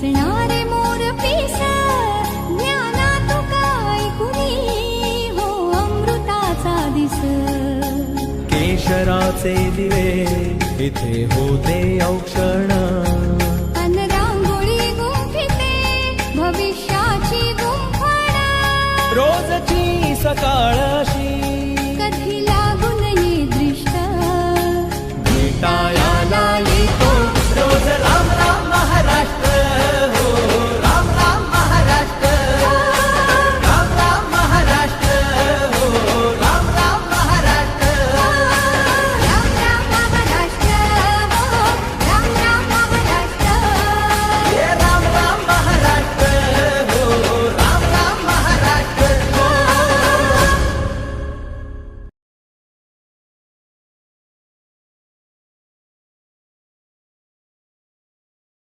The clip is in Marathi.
हसणारे मोर पीस ज्ञाना तुका ऐकुनी हो अमृताचा दिस केशराचे दिवे इथे होते औक्षण